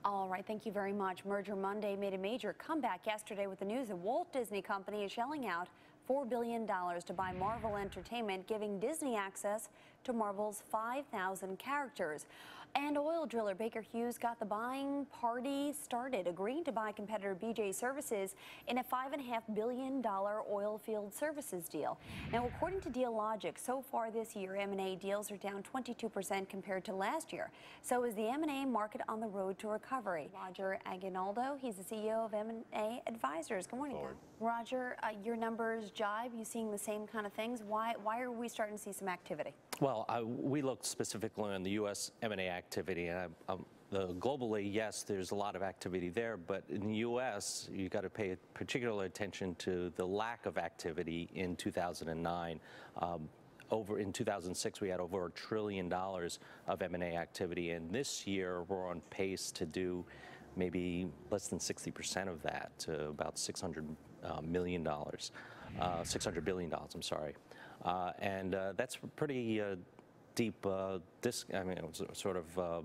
All right, thank you very much. Merger Monday made a major comeback yesterday with the news the Walt Disney Company is shelling out $4 billion to buy Marvel Entertainment, giving Disney access to Marvel's 5,000 characters. And oil driller Baker Hughes got the buying party started, agreeing to buy competitor BJ Services in a $5.5 billion oil field services deal. Now, according to Deal Logic, so far this year, M&A deals are down 22% compared to last year. So is the M&A market on the road to recovery? Roger Aguinaldo, he's the CEO of M&A Advisors. Good morning, guys. Roger, your numbers jibe. You seeing the same kind of things? Why are we starting to see some activity? Well, we looked specifically on the U.S. M&A activity, and globally, yes, there's a lot of activity there, but in the U.S., you got to pay particular attention to the lack of activity in 2009. In 2006, we had over $1 trillion of M&A activity, and this year we're on pace to do maybe less than 60% of that, to about $600 million, $600 billion, I'm sorry. And that's pretty deep, sort of,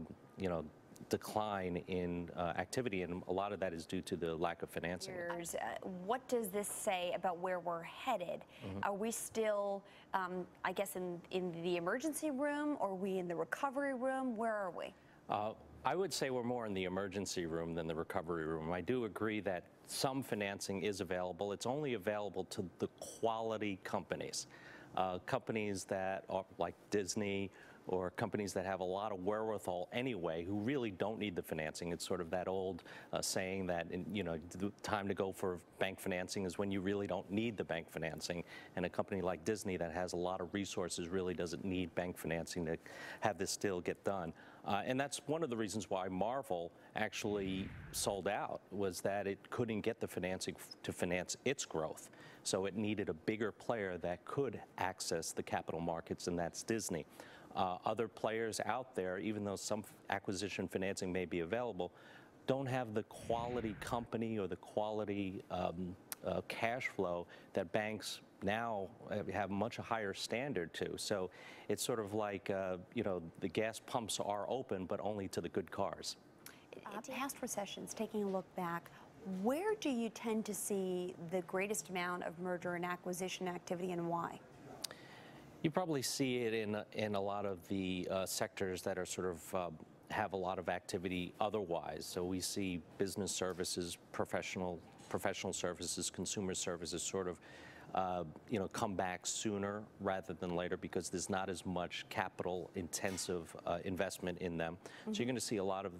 decline in activity, and a lot of that is due to the lack of financing. What does this say about where we're headed? Are we still, I guess, in the emergency room, or are we in the recovery room? Where are we? I would say we're more in the emergency room than the recovery room. I do agree that some financing is available. It's only available to the quality companies. Companies that are like Disney, or companies that have a lot of wherewithal anyway, who really don't need the financing. It's sort of that old saying that, the time to go for bank financing is when you really don't need the bank financing. And a company like Disney that has a lot of resources really doesn't need bank financing to have this deal get done. And that's one of the reasons why Marvel actually sold out, was that it couldn't get the financing to finance its growth. So it needed a bigger player that could access the capital markets, and that's Disney. Other players out there, even though some acquisition financing may be available, don't have the quality company or the quality cash flow that banks now have much higher standard to. So it's sort of like, the gas pumps are open, but only to the good cars. Past recessions, taking a look back, where do you tend to see the greatest amount of merger and acquisition activity, and why? You probably see it in a lot of the sectors that are sort of have a lot of activity otherwise. So we see business services, professional services, consumer services sort of come back sooner rather than later, because there's not as much capital intensive investment in them. So you're going to see a lot of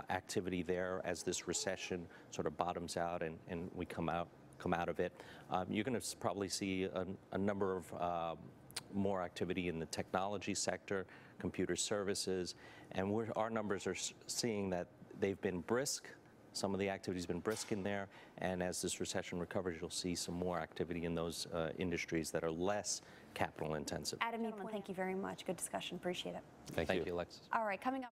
activity there as this recession sort of bottoms out and we come out of it. You're going to probably see a number of more activity in the technology sector, computer services, and our numbers are seeing that they've been brisk. Some of the activity has been brisk in there, and as this recession recovers, you'll see some more activity in those industries that are less capital intensive. Adam, thank you very much. Good discussion. Appreciate it. Thank you, Alexis. All right, coming up.